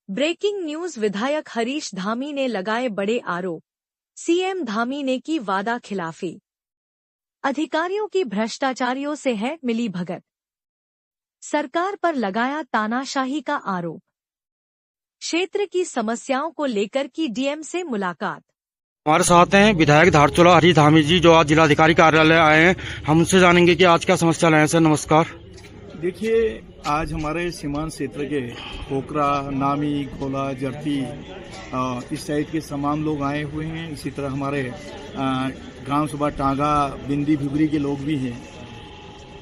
Breaking news. विधायक हरीश धामी ने लगाए बड़े आरोप। सीएम धामी ने की वादा खिलाफी। अधिकारियों की भ्रष्टाचारियों से है मिलीभगत। सरकार पर लगाया तानाशाही का आरोप। क्षेत्र की समस्याओं को लेकर की डीएम से मुलाकात। हमारे साथ हैं विधायक धारचूला हरीश धामी जी, जो आज जिलाधिकारी कार्यालय आए हैं। हम उनसे जानेंगे कि आज क्या समस्या लाए हैं। सर नमस्कार। देखिए, आज हमारे सीमांत क्षेत्र के खोखरा, नामी, खोला, जर्ती इस साइड के तमाम लोग आए हुए हैं। इसी तरह हमारे ग्राम सभा टांगा, बिंदी, भिबरी के लोग भी हैं।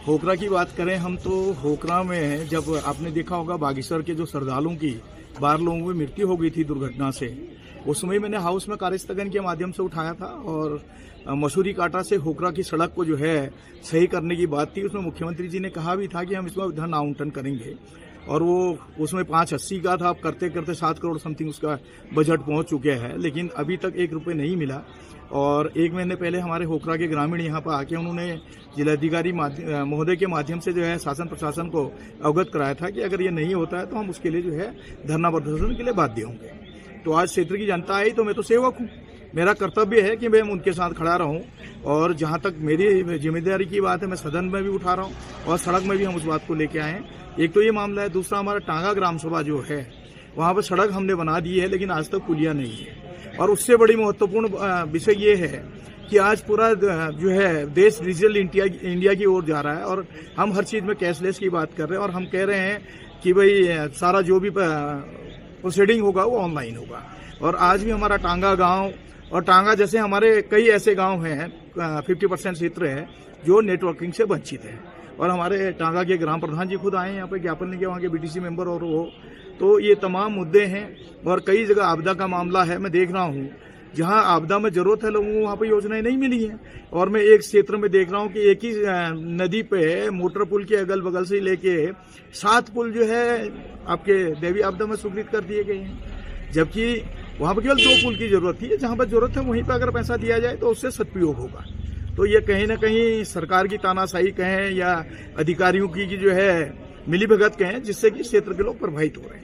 खोखरा की बात करें हम तो खोखरा में जब आपने देखा होगा बागेश्वर के जो श्रद्धालुओं की 12 लोगों की मृत्यु हो गई थी दुर्घटना से, उस समय मैंने हाउस में कार्यस्थगन के माध्यम से उठाया था और मसूरी काटा से खोखरा की सड़क को जो है सही करने की बात थी। उसमें मुख्यमंत्री जी ने कहा भी था कि हम इसमें धन आवंटन करेंगे और वो उसमें 580 का था। अब करते करते 7 करोड़ समथिंग उसका बजट पहुंच चुके हैं, लेकिन अभी तक 1 रुपये नहीं मिला। और 1 महीने पहले हमारे खोखरा के ग्रामीण यहाँ पर आके उन्होंने जिलाधिकारी महोदय के माध्यम से जो है शासन प्रशासन को अवगत कराया था कि अगर ये नहीं होता है तो हम उसके लिए जो है धरना प्रदर्शन के लिए बाध्य होंगे। तो आज क्षेत्र की जनता आई तो मैं तो सेवक हूँ, मेरा कर्तव्य है कि मैं उनके साथ खड़ा रहूं। और जहां तक मेरी जिम्मेदारी की बात है, मैं सदन में भी उठा रहा हूं और सड़क में भी हम उस बात को लेके आए हैं। एक तो ये मामला है, दूसरा हमारा टांगा ग्राम सभा जो है वहां पर सड़क हमने बना दी है, लेकिन आज तक पुलिया नहीं है। और उससे बड़ी महत्वपूर्ण विषय ये है कि आज पूरा जो है देश डिजिटल इंडिया की ओर जा रहा है और हम हर चीज में कैशलेस की बात कर रहे हैं और हम कह रहे हैं कि भाई सारा जो भी प्रोसीडिंग होगा वो ऑनलाइन होगा। और आज भी हमारा टांगा गांव और टांगा जैसे हमारे कई ऐसे गांव हैं, 50% क्षेत्र है जो नेटवर्किंग से वंचित है। और हमारे टांगा के ग्राम प्रधान जी खुद आए हैं यहाँ पे ज्ञापन लेके, वहाँ के बीटीसी मेंबर और वो, तो ये तमाम मुद्दे हैं। और कई जगह आपदा का मामला है, मैं देख रहा हूँ जहाँ आपदा में जरूरत है लोगों को वहाँ पे योजनाएं नहीं मिली हैं। और मैं एक क्षेत्र में देख रहा हूँ कि एक ही नदी पे मोटर पुल के अगल बगल से लेके 7 पुल जो है आपके देवी आपदा में स्वीकृत कर दिए गए हैं, जबकि वहां पर केवल 2 पुल की जरूरत थी। जहां पर जरूरत है वहीं पर अगर पैसा दिया जाए तो उससे सदुपयोग होगा। तो ये कहीं ना कहीं सरकार की तानाशाही कहें या अधिकारियों की जो है मिलीभगत कहें, जिससे कि क्षेत्र के लोग प्रभावित हो रहे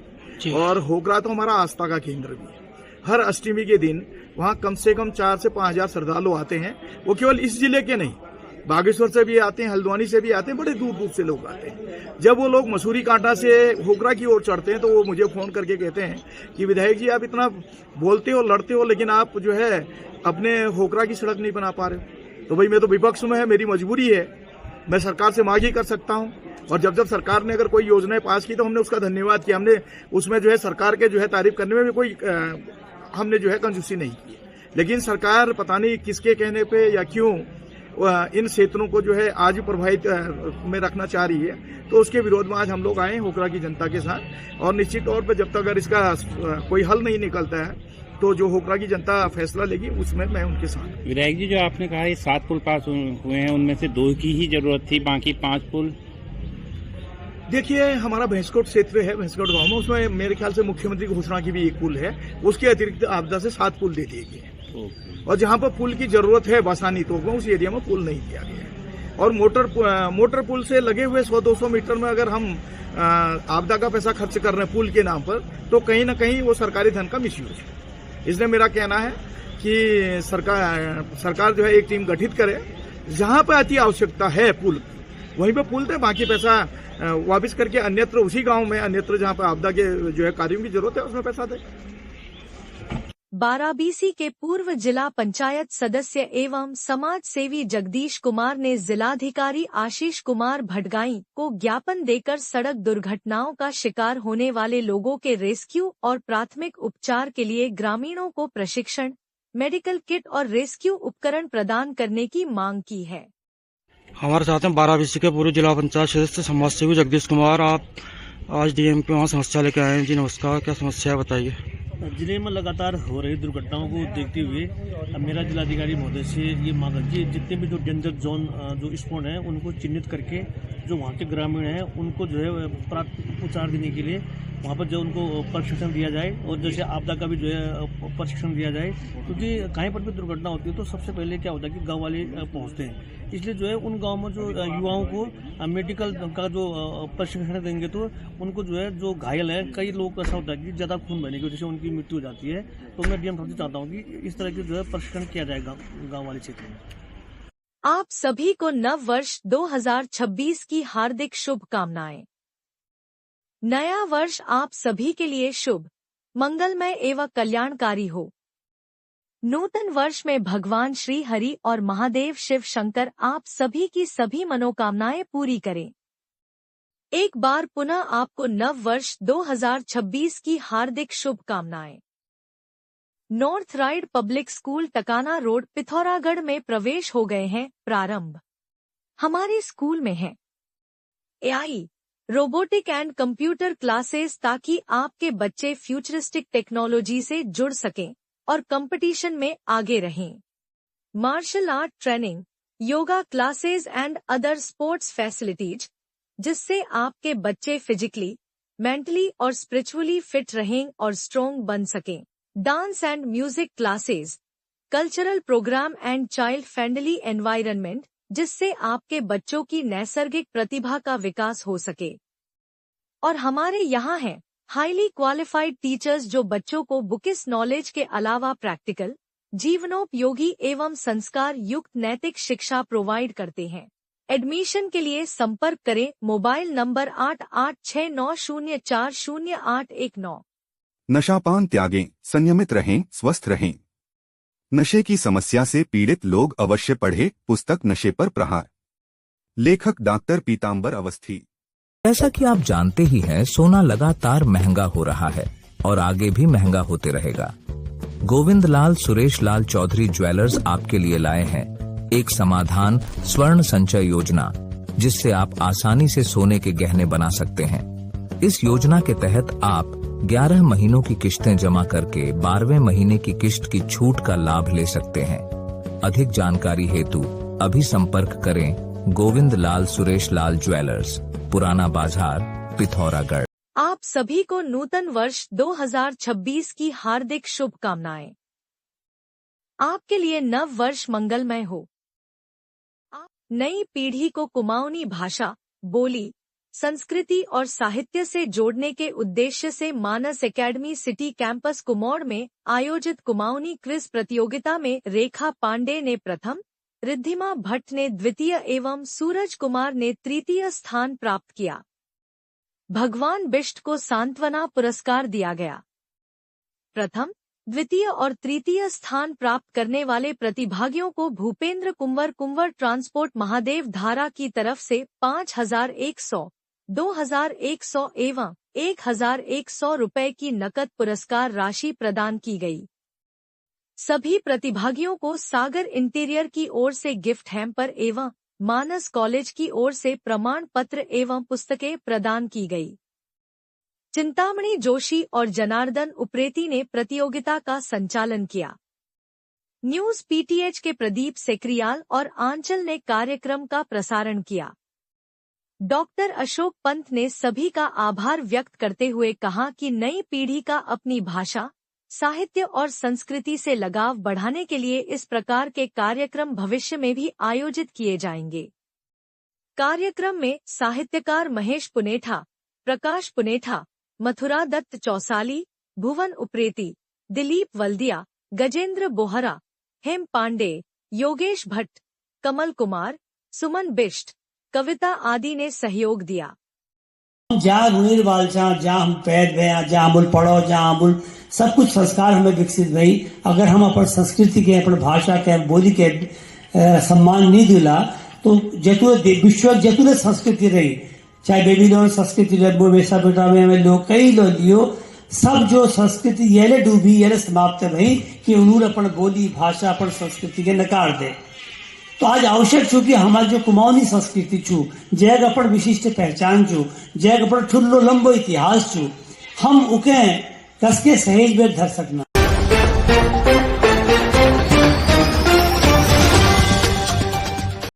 हैं। और खोखरा तो हमारा आस्था का केंद्र भी है। हर अष्टमी के दिन वहां कम से कम 4 से 5 हजार श्रद्धालु आते हैं। वो केवल इस जिले के नहीं, बागेश्वर से भी आते हैं, हल्द्वानी से भी आते हैं, बड़े दूर दूर से लोग आते हैं। जब वो लोग मसूरी कांटा से खोखरा की ओर चढ़ते हैं तो वो मुझे फोन करके कहते हैं कि विधायक जी आप इतना बोलते हो, लड़ते हो, लेकिन आप जो है अपने खोखरा की सड़क नहीं बना पा रहे हो। तो भाई मैं तो विपक्ष में है, मेरी मजबूरी है, मैं सरकार से मांग ही कर सकता हूं। और जब सरकार ने अगर कोई योजनाएं पास की तो हमने उसका धन्यवाद किया। हमने उसमें जो है सरकार के जो है तारीफ करने में भी कोई हमने जो है कंजूसी नहीं की। लेकिन सरकार पता नहीं किसके कहने पे या क्यों इन क्षेत्रों को जो है आज भी प्रभावित में रखना चाह रही है। तो उसके विरोध में आज हम लोग आए हैं खोखरा की जनता के साथ। और निश्चित तौर पर जब तक अगर इसका कोई हल नहीं निकलता है तो जो खोखरा की जनता फैसला लेगी उसमें मैं उनके साथ। विधायक जी, जो आपने कहा ये 7 पुल पास हुए हैं, उनमें से 2 की ही जरूरत थी, बाकी 5 पुल। देखिए, हमारा भैंसकोट क्षेत्र है, भैंसकोट गांव में, उसमें मेरे ख्याल से मुख्यमंत्री घोषणा की भी 1 पुल है। उसके अतिरिक्त आपदा से 7 पुल दे दिए गए हैं। और जहां पर पुल की जरूरत है बासानी तो उस एरिया में पुल नहीं दिया गया है। और मोटर पुल से लगे हुए 100-200 मीटर में अगर हम आपदा का पैसा खर्च कर रहे हैं पुल के नाम पर, तो कहीं ना कहीं वो सरकारी धन का मिसयूज है। इसलिए मेरा कहना है कि सरकार जो है एक टीम गठित करे, जहां पर अति आवश्यकता है पुल वहीं पे पुल दे, बाकी पैसा वापस करके अन्यत्र उसी गांव में अन्यत्र जहां पर आपदा के जो है कार्यों की जरूरत है उसमें पैसा दे। बाराबीसी के पूर्व जिला पंचायत सदस्य एवं समाज सेवी जगदीश कुमार ने जिलाधिकारी आशीष कुमार भटगाई को ज्ञापन देकर सड़क दुर्घटनाओं का शिकार होने वाले लोगों के रेस्क्यू और प्राथमिक उपचार के लिए ग्रामीणों को प्रशिक्षण, मेडिकल किट और रेस्क्यू उपकरण प्रदान करने की मांग की है। हमारे साथ हैं बाराबीसी के पूर्व जिला पंचायत सदस्य समाज सेवी जगदीश कुमार। आप आज डीएम पे वहाँ समस्या लेके आए हैं। जी नमस्कार, क्या समस्या है बताइए। जिले में लगातार हो रही दुर्घटनाओं को देखते हुए मेरा जिलाधिकारी महोदय से ये मांग है कि जितने भी जो डेंजर जोन जो स्पॉट हैं उनको चिन्हित करके जो वहाँ के ग्रामीण हैं उनको जो है प्राथमिक उपचार देने के लिए वहाँ पर जो उनको प्रशिक्षण दिया जाए और जैसे आपदा का भी जो है प्रशिक्षण दिया जाए, क्योंकि कहीं पर भी दुर्घटना होती है तो सबसे पहले क्या होता है कि गाँव वाले पहुँचते हैं। इसलिए जो है उन गाँव में जो युवाओं को मेडिकल का जो प्रशिक्षण देंगे तो उनको जो है जो घायल है, कई लोग ऐसा होता है कि ज़्यादा खून बहने की वजह से उनकी मृत्यु हो जाती है। तो मैं डीएम साहब से चाहता हूँ कि इस तरह की जो है प्रशिक्षण किया जाएगा गाँव वाले क्षेत्र में। आप सभी को नव वर्ष 2026 की हार्दिक शुभकामनाएं। नया वर्ष आप सभी के लिए शुभ, मंगलमय एवं कल्याणकारी हो। नूतन वर्ष में भगवान श्री हरि और महादेव शिव शंकर आप सभी की सभी मनोकामनाएं पूरी करें। एक बार पुनः आपको नव वर्ष 2026 की हार्दिक शुभकामनाएं। North ride public school Takana road Pithoragarh में प्रवेश हो गए हैं प्रारंभ। हमारे स्कूल में है AI, robotic and computer classes ताकि आपके बच्चे फ्यूचरिस्टिक टेक्नोलॉजी से जुड़ सकें और कंपटीशन में आगे रहें। Martial art training, yoga classes and other sports facilities, जिससे आपके बच्चे फिजिकली, मेंटली और स्पिरिचुअली फिट रहें और स्ट्रॉन्ग बन सकें। Dance and music classes, cultural programme and child friendly environment, जिससे आपके बच्चों की नैसर्गिक प्रतिभा का विकास हो सके। और हमारे यहाँ हैं हाईली क्वालिफाइड टीचर्स जो बच्चों को बुकिस नॉलेज के अलावा प्रैक्टिकल, जीवनोपयोगी एवं संस्कार युक्त नैतिक शिक्षा प्रोवाइड करते हैं। एडमिशन के लिए संपर्क करें मोबाइल नंबर 8869040819। नशापान त्यागें, संयमित रहें, स्वस्थ रहें। नशे की समस्या से पीड़ित लोग अवश्य पढ़े पुस्तक नशे पर प्रहार। लेखक डॉक्टर पीतांबर अवस्थी। जैसा कि आप जानते ही हैं, सोना लगातार महंगा हो रहा है और आगे भी महंगा होते रहेगा। गोविंद लाल सुरेश लाल चौधरी ज्वेलर्स आपके लिए लाए हैं एक समाधान स्वर्ण संचय योजना, जिससे आप आसानी से सोने के गहने बना सकते हैं। इस योजना के तहत आप 11 महीनों की किश्तें जमा करके 12वें महीने की किश्त की छूट का लाभ ले सकते हैं। अधिक जानकारी हेतु अभी संपर्क करें गोविंद लाल सुरेश लाल ज्वेलर्स, पुराना बाजार, पिथौरागढ़। आप सभी को नूतन वर्ष 2026 की हार्दिक शुभकामनाएं। आपके लिए नव वर्ष मंगलमय हो। आप नई पीढ़ी को कुमाऊनी भाषा, बोली, संस्कृति और साहित्य से जोड़ने के उद्देश्य से मानस एकेडमी सिटी कैंपस कुमौड़ में आयोजित कुमाऊनी क्विज प्रतियोगिता में रेखा पांडे ने प्रथम, रिद्धिमा भट्ट ने द्वितीय एवं सूरज कुमार ने तृतीय स्थान प्राप्त किया। भगवान बिष्ट को सांत्वना पुरस्कार दिया गया। प्रथम, द्वितीय और तृतीय स्थान प्राप्त करने वाले प्रतिभागियों को भूपेंद्र कुंवर ट्रांसपोर्ट महादेव धारा की तरफ से 5100, 2100 एवं 1100 रुपए की नकद पुरस्कार राशि प्रदान की गई। सभी प्रतिभागियों को सागर इंटीरियर की ओर से गिफ्ट हैम्पर एवं मानस कॉलेज की ओर से प्रमाण पत्र एवं पुस्तकें प्रदान की गई। चिंतामणि जोशी और जनार्दन उप्रेती ने प्रतियोगिता का संचालन किया। न्यूज पीटीएच के प्रदीप सेक्रियाल और आंचल ने कार्यक्रम का प्रसारण किया। डॉक्टर अशोक पंत ने सभी का आभार व्यक्त करते हुए कहा कि नई पीढ़ी का अपनी भाषा, साहित्य और संस्कृति से लगाव बढ़ाने के लिए इस प्रकार के कार्यक्रम भविष्य में भी आयोजित किए जाएंगे। कार्यक्रम में साहित्यकार महेश पुनेठा, प्रकाश पुनेठा, मथुरा दत्त चौसाली, भुवन उप्रेती, दिलीप वल्दिया, गजेंद्र बोहरा, हेम पांडे, योगेश भट्ट, कमल कुमार, सुमन बिष्ट, कविता आदि ने सहयोग दिया। जहाँ रुणीर बालचा, जहाँ हम पैद भया, जहाँ मुल पढ़ो, जहाँ मुल सब कुछ संस्कार हमें विकसित भई। अगर हम अपन संस्कृति के, अपन भाषा के, बोली के सम्मान नहीं दिला तो विश्व जतुर संस्कृति रही, चाहे बेबीलोन संस्कृति रही, मेसोपोटामिया में लोग कई लोग लियो, सब जो संस्कृति ये डूबी, ये समाप्त भई कि उन्होंने अपन बोली, भाषा, अपन संस्कृति के नकार दे। तो आज आवश्यक छू कि हमारी जो कुमाऊनी संस्कृति छू, जैग अपन विशिष्ट पहचान छू, जैग अपन ठुल्लो लंबो इतिहास छू, हम उके कस के सहेज में धर सकना।